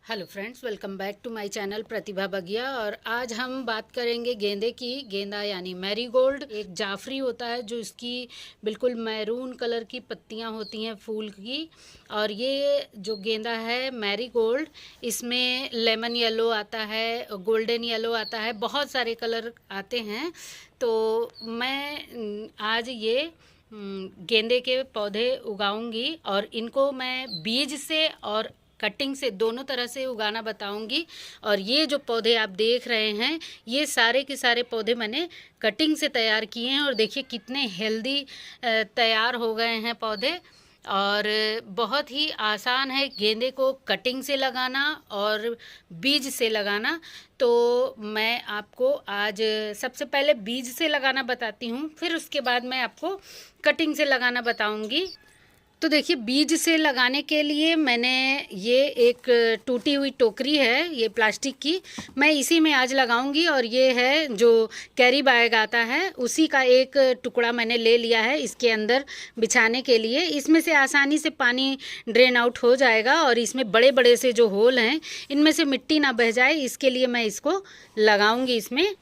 Hello friends, welcome back to my channel Pratibha Bagiya. और आज हम बात करेंगे गेंदे की। गेंदा यानी मैरीगोल्ड एक जाफरी होता है जो इसकी बिल्कुल मैरून कलर की पत्तियां होती हैं फूल की। और ये जो गेंदा है मैरीगोल्ड, इसमें लेमन येलो आता है, गोल्डन येलो आता है, बहुत सारे कलर आते हैं। तो मैं आज ये गेंदे के पौधे उगाऊंगी और इनको मैं बीज से और कटिंग से दोनों तरह से उगाना बताऊंगी। और ये जो पौधे आप देख रहे हैं, ये सारे के सारे पौधे मैंने कटिंग से तैयार किए हैं। और देखिए कितने हेल्दी तैयार हो गए हैं पौधे। और बहुत ही आसान है गेंदे को कटिंग से लगाना और बीज से लगाना। तो मैं आपको आज सबसे पहले बीज से लगाना बताती हूँ, फिर उसके बाद मैं आपको कटिंग से लगाना बताऊँगी। तो देखिए, बीज से लगाने के लिए मैंने ये एक टूटी हुई टोकरी है, ये प्लास्टिक की, मैं इसी में आज लगाऊंगी। और ये है जो कैरी बैग आता है, उसी का एक टुकड़ा मैंने ले लिया है इसके अंदर बिछाने के लिए। इसमें से आसानी से पानी ड्रेन आउट हो जाएगा और इसमें बड़े बड़े से जो होल हैं, इनमें से मिट्टी ना बह जाए, इसके लिए मैं इसको लगाऊंगी इसमें।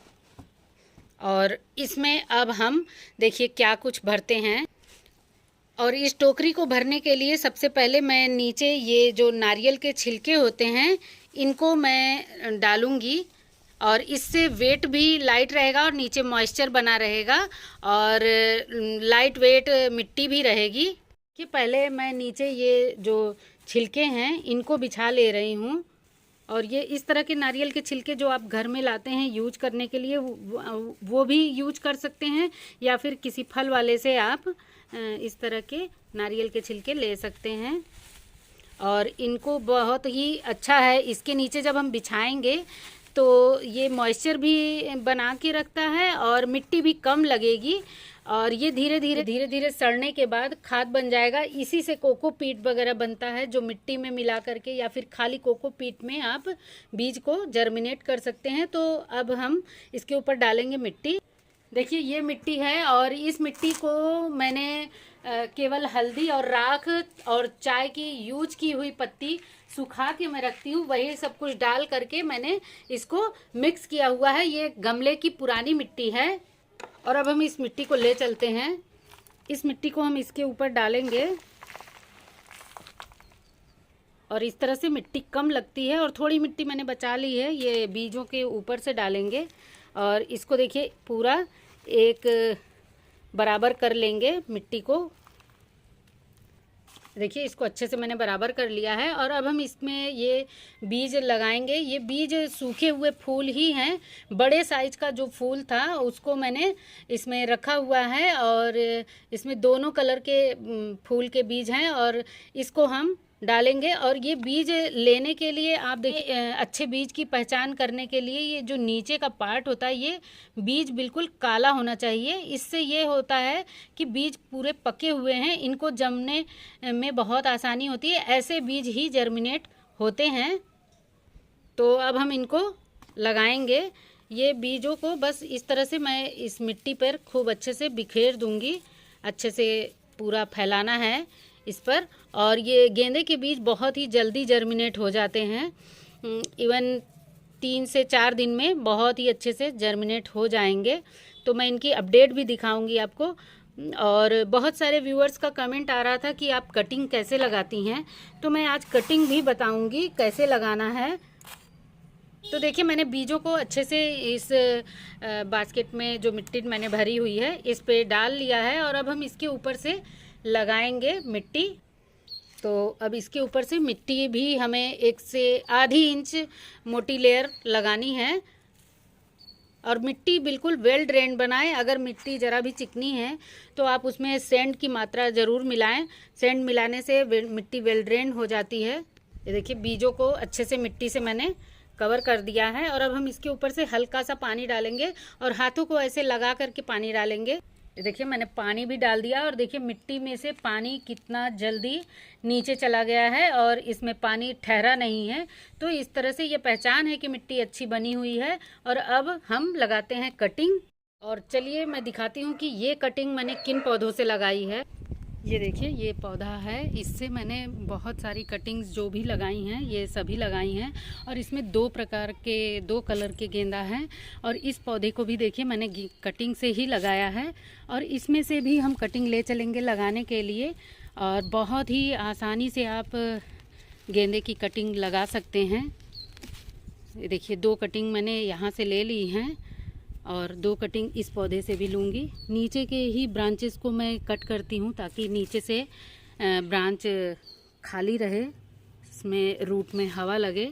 और इसमें अब हम देखिए क्या कुछ भरते हैं। और इस टोकरी को भरने के लिए सबसे पहले मैं नीचे ये जो नारियल के छिलके होते हैं, इनको मैं डालूंगी। और इससे वेट भी लाइट रहेगा और नीचे मॉइस्चर बना रहेगा और लाइट वेट मिट्टी भी रहेगी। कि पहले मैं नीचे ये जो छिलके हैं इनको बिछा ले रही हूँ। और ये इस तरह के नारियल के छिलके जो आप घर में लाते हैं यूज करने के लिए, वो भी यूज कर सकते हैं, या फिर किसी फल वाले से आप इस तरह के नारियल के छिलके ले सकते हैं। और इनको बहुत ही अच्छा है, इसके नीचे जब हम बिछाएंगे तो ये मॉइस्चर भी बना के रखता है और मिट्टी भी कम लगेगी। और ये धीरे धीरे सड़ने के बाद खाद बन जाएगा। इसी से कोकोपीट वगैरह बनता है, जो मिट्टी में मिला करके, या फिर खाली कोकोपीट में आप बीज को जर्मिनेट कर सकते हैं। तो अब हम इसके ऊपर डालेंगे मिट्टी। देखिए ये मिट्टी है और इस मिट्टी को मैंने केवल हल्दी और राख और चाय की यूज की हुई पत्ती सुखा के मैं रखती हूँ, वही सब कुछ डाल करके मैंने इसको मिक्स किया हुआ है। ये गमले की पुरानी मिट्टी है। और अब हम इस मिट्टी को ले चलते हैं। इस मिट्टी को हम इसके ऊपर डालेंगे और इस तरह से मिट्टी कम लगती है। और थोड़ी मिट्टी मैंने बचा ली है, ये बीजों के ऊपर से डालेंगे। और इसको देखिए पूरा एक बराबर कर लेंगे मिट्टी को। देखिए इसको अच्छे से मैंने बराबर कर लिया है। और अब हम इसमें ये बीज लगाएंगे। ये बीज सूखे हुए फूल ही हैं। बड़े साइज का जो फूल था उसको मैंने इसमें रखा हुआ है। और इसमें दोनों कलर के फूल के बीज हैं और इसको हम डालेंगे। और ये बीज लेने के लिए आप देखिए, अच्छे बीज की पहचान करने के लिए ये जो नीचे का पार्ट होता है, ये बीज बिल्कुल काला होना चाहिए। इससे ये होता है कि बीज पूरे पके हुए हैं, इनको जमने में बहुत आसानी होती है। ऐसे बीज ही जर्मिनेट होते हैं। तो अब हम इनको लगाएंगे। ये बीजों को बस इस तरह से मैं इस मिट्टी पर खूब अच्छे से बिखेर दूंगी। अच्छे से पूरा फैलाना है इस पर। और ये गेंदे के बीज बहुत ही जल्दी जर्मिनेट हो जाते हैं। इवन 3 से 4 दिन में बहुत ही अच्छे से जर्मिनेट हो जाएंगे। तो मैं इनकी अपडेट भी दिखाऊंगी आपको। और बहुत सारे व्यूअर्स का कमेंट आ रहा था कि आप कटिंग कैसे लगाती हैं, तो मैं आज कटिंग भी बताऊंगी कैसे लगाना है। तो देखिए मैंने बीजों को अच्छे से इस बास्केट में जो मिट्टी मैंने भरी हुई है इस पे डाल लिया है। और अब हम इसके ऊपर से लगाएंगे मिट्टी। तो अब इसके ऊपर से मिट्टी भी हमें 1 से आधी इंच मोटी लेयर लगानी है। और मिट्टी बिल्कुल वेल ड्रेन बनाएं। अगर मिट्टी ज़रा भी चिकनी है तो आप उसमें सैंड की मात्रा ज़रूर मिलाएं। सैंड मिलाने से मिट्टी वेल ड्रेन हो जाती है। ये देखिए बीजों को अच्छे से मिट्टी से मैंने कवर कर दिया है। और अब हम इसके ऊपर से हल्का सा पानी डालेंगे और हाथों को ऐसे लगा करके पानी डालेंगे। देखिए मैंने पानी भी डाल दिया और देखिए मिट्टी में से पानी कितना जल्दी नीचे चला गया है और इसमें पानी ठहरा नहीं है। तो इस तरह से ये पहचान है कि मिट्टी अच्छी बनी हुई है। और अब हम लगाते हैं कटिंग। और चलिए मैं दिखाती हूँ कि ये कटिंग मैंने किन पौधों से लगाई है। ये देखिए, ये पौधा है, इससे मैंने बहुत सारी कटिंग्स जो भी लगाई हैं ये सभी लगाई हैं। और इसमें 2 कलर के गेंदा हैं। और इस पौधे को भी देखिए मैंने कटिंग से ही लगाया है। और इसमें से भी हम कटिंग ले चलेंगे लगाने के लिए। और बहुत ही आसानी से आप गेंदे की कटिंग लगा सकते हैं। ये देखिए, 2 कटिंग मैंने यहाँ से ले ली हैं और 2 कटिंग इस पौधे से भी लूँगी। नीचे के ही ब्रांचेस को मैं कट करती हूँ ताकि नीचे से ब्रांच खाली रहे, इसमें रूट में हवा लगे।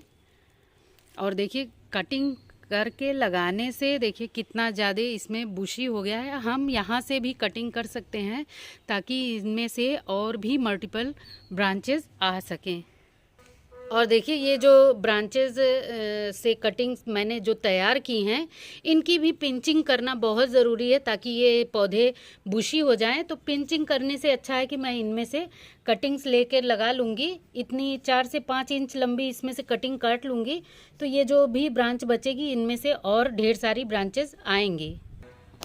और देखिए, कटिंग करके लगाने से देखिए कितना ज़्यादा इसमें बुशी हो गया है। हम यहाँ से भी कटिंग कर सकते हैं ताकि इनमें से और भी मल्टीपल ब्रांचेस आ सकें। और देखिए, ये जो ब्रांचेस से कटिंग्स मैंने जो तैयार की हैं, इनकी भी पिंचिंग करना बहुत ज़रूरी है ताकि ये पौधे बुशी हो जाएं। तो पिंचिंग करने से अच्छा है कि मैं इनमें से कटिंग्स लेकर लगा लूँगी। इतनी 4 से 5 इंच लंबी इसमें से कटिंग काट लूँगी, तो ये जो भी ब्रांच बचेगी इनमें से और ढेर सारी ब्रांचेस आएंगी।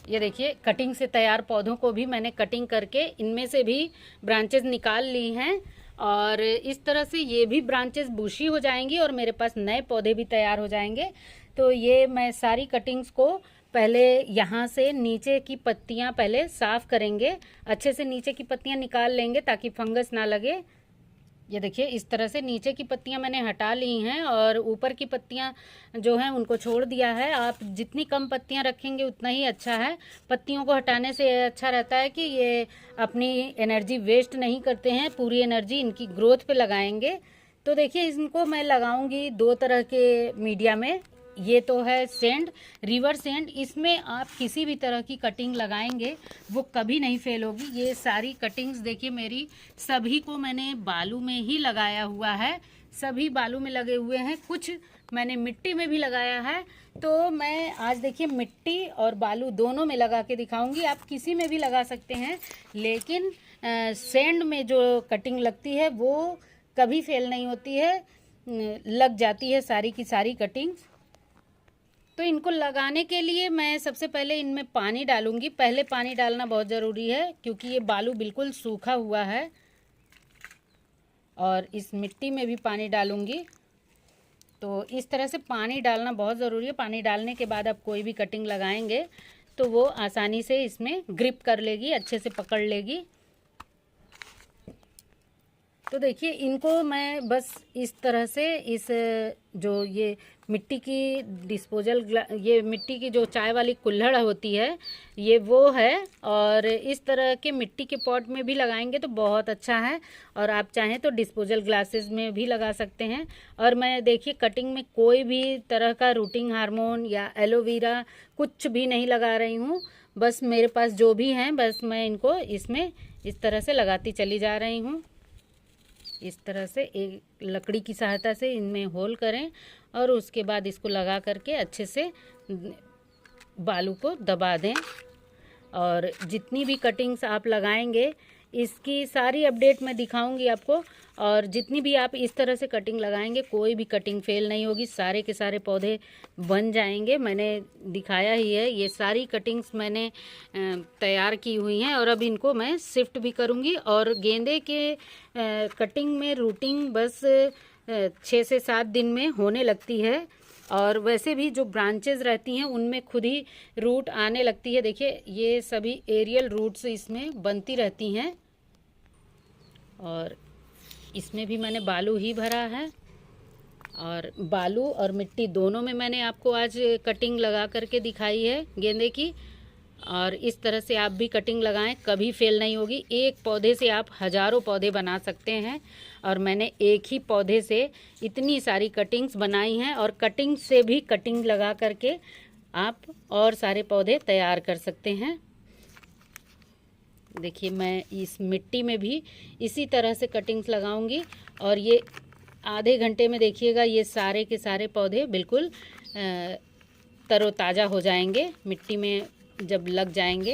ये देखिए, कटिंग से तैयार पौधों को भी मैंने कटिंग करके इनमें से भी ब्रांचेस निकाल ली हैं। और इस तरह से ये भी ब्रांचेस बुशी हो जाएंगी और मेरे पास नए पौधे भी तैयार हो जाएंगे। तो ये मैं सारी कटिंग्स को पहले यहाँ से नीचे की पत्तियाँ पहले साफ़ करेंगे, अच्छे से नीचे की पत्तियाँ निकाल लेंगे ताकि फंगस ना लगे। ये देखिए, इस तरह से नीचे की पत्तियां मैंने हटा ली हैं और ऊपर की पत्तियां जो हैं उनको छोड़ दिया है। आप जितनी कम पत्तियां रखेंगे उतना ही अच्छा है। पत्तियों को हटाने से अच्छा रहता है कि ये अपनी एनर्जी वेस्ट नहीं करते हैं, पूरी एनर्जी इनकी ग्रोथ पे लगाएंगे। तो देखिए, इनको मैं लगाऊंगी 2 तरह के मीडिया में। ये तो है सेंड, रिवर सेंड। इसमें आप किसी भी तरह की कटिंग लगाएंगे वो कभी नहीं फेल होगी। ये सारी कटिंग्स देखिए मेरी सभी को मैंने बालू में ही लगाया हुआ है, सभी बालू में लगे हुए हैं। कुछ मैंने मिट्टी में भी लगाया है। तो मैं आज देखिए मिट्टी और बालू दोनों में लगा के दिखाऊंगी। आप किसी में भी लगा सकते हैं, लेकिन सेंड में जो कटिंग लगती है वो कभी फेल नहीं होती है, लग जाती है सारी की सारी कटिंग्स। तो इनको लगाने के लिए मैं सबसे पहले इनमें पानी डालूंगी। पहले पानी डालना बहुत ज़रूरी है क्योंकि ये बालू बिल्कुल सूखा हुआ है। और इस मिट्टी में भी पानी डालूंगी। तो इस तरह से पानी डालना बहुत ज़रूरी है। पानी डालने के बाद आप कोई भी कटिंग लगाएंगे तो वो आसानी से इसमें ग्रिप कर लेगी, अच्छे से पकड़ लेगी। तो देखिए, इनको मैं बस इस तरह से इस जो ये मिट्टी की ये मिट्टी की जो चाय वाली कुल्हड़ होती है ये वो है। और इस तरह के मिट्टी के पॉट में भी लगाएंगे तो बहुत अच्छा है। और आप चाहें तो डिस्पोजल ग्लासेस में भी लगा सकते हैं। और मैं देखिए कटिंग में कोई भी तरह का रूटिंग हार्मोन या एलोवेरा कुछ भी नहीं लगा रही हूँ। बस मेरे पास जो भी हैं बस मैं इनको इसमें इस तरह से लगाती चली जा रही हूँ। इस तरह से एक लकड़ी की सहायता से इनमें होल करें और उसके बाद इसको लगा करके अच्छे से बालू को दबा दें। और जितनी भी कटिंग्स आप लगाएंगे इसकी सारी अपडेट मैं दिखाऊंगी आपको। और जितनी भी आप इस तरह से कटिंग लगाएंगे कोई भी कटिंग फेल नहीं होगी, सारे के सारे पौधे बन जाएंगे। मैंने दिखाया ही है, ये सारी कटिंग्स मैंने तैयार की हुई हैं। और अब इनको मैं शिफ्ट भी करूंगी। और गेंदे के कटिंग में रूटिंग बस 6 से 7 दिन में होने लगती है। और वैसे भी जो ब्रांचेस रहती हैं उनमें खुद ही रूट आने लगती है। देखिए, ये सभी एरियल रूट्स इसमें बनती रहती हैं। और इसमें भी मैंने बालू ही भरा है। और बालू और मिट्टी दोनों में मैंने आपको आज कटिंग लगा करके दिखाई है गेंदे की। और इस तरह से आप भी कटिंग लगाएं, कभी फेल नहीं होगी। एक पौधे से आप हज़ारों पौधे बना सकते हैं। और मैंने एक ही पौधे से इतनी सारी कटिंग्स बनाई हैं। और कटिंग से भी कटिंग लगा करके आप और सारे पौधे तैयार कर सकते हैं। देखिए, मैं इस मिट्टी में भी इसी तरह से कटिंग्स लगाऊंगी। और ये आधे घंटे में देखिएगा ये सारे के सारे पौधे बिल्कुल तरोताज़ा हो जाएंगे मिट्टी में जब लग जाएंगे।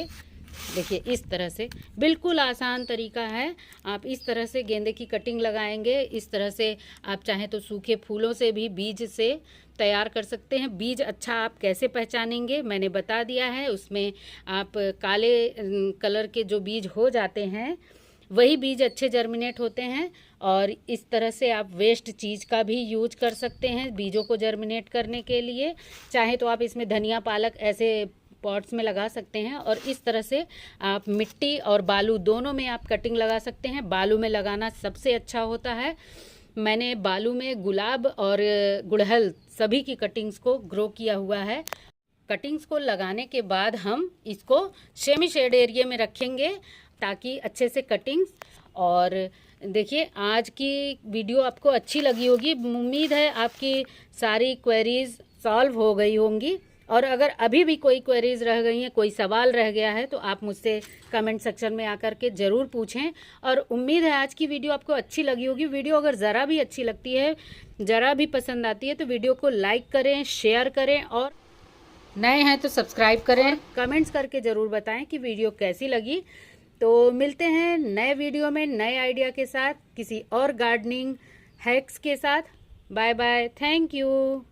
देखिए, इस तरह से बिल्कुल आसान तरीका है। आप इस तरह से गेंदे की कटिंग लगाएंगे। इस तरह से आप चाहें तो सूखे फूलों से भी बीज से तैयार कर सकते हैं। बीज अच्छा आप कैसे पहचानेंगे मैंने बता दिया है। उसमें आप काले कलर के जो बीज हो जाते हैं वही बीज अच्छे जर्मिनेट होते हैं। और इस तरह से आप वेस्ट चीज़ का भी यूज कर सकते हैं बीजों को जर्मिनेट करने के लिए। चाहे तो आप इसमें धनिया पालक ऐसे पॉट्स में लगा सकते हैं, और इस तरह से आप मिट्टी और बालू दोनों में आप कटिंग लगा सकते हैं। बालू में लगाना सबसे अच्छा होता है। मैंने बालू में गुलाब और गुड़हल सभी की कटिंग्स को ग्रो किया हुआ है। कटिंग्स को लगाने के बाद हम इसको सेमी शेड एरिया में रखेंगे ताकि अच्छे से कटिंग्स। और देखिए, आज की वीडियो आपको अच्छी लगी होगी। उम्मीद है आपकी सारी क्वेरीज सॉल्व हो गई होंगी, और अगर अभी भी कोई क्वेरीज रह गई हैं, कोई सवाल रह गया है, तो आप मुझसे कमेंट सेक्शन में आकर के ज़रूर पूछें। और उम्मीद है आज की वीडियो आपको अच्छी लगी होगी। वीडियो अगर ज़रा भी अच्छी लगती है, ज़रा भी पसंद आती है, तो वीडियो को लाइक करें, शेयर करें, और नए हैं तो सब्सक्राइब करें। कमेंट्स करके ज़रूर बताएं कि वीडियो कैसी लगी। तो मिलते हैं नए वीडियो में नए आइडिया के साथ, किसी और गार्डनिंग हैक्स के साथ। Bye bye, thank you.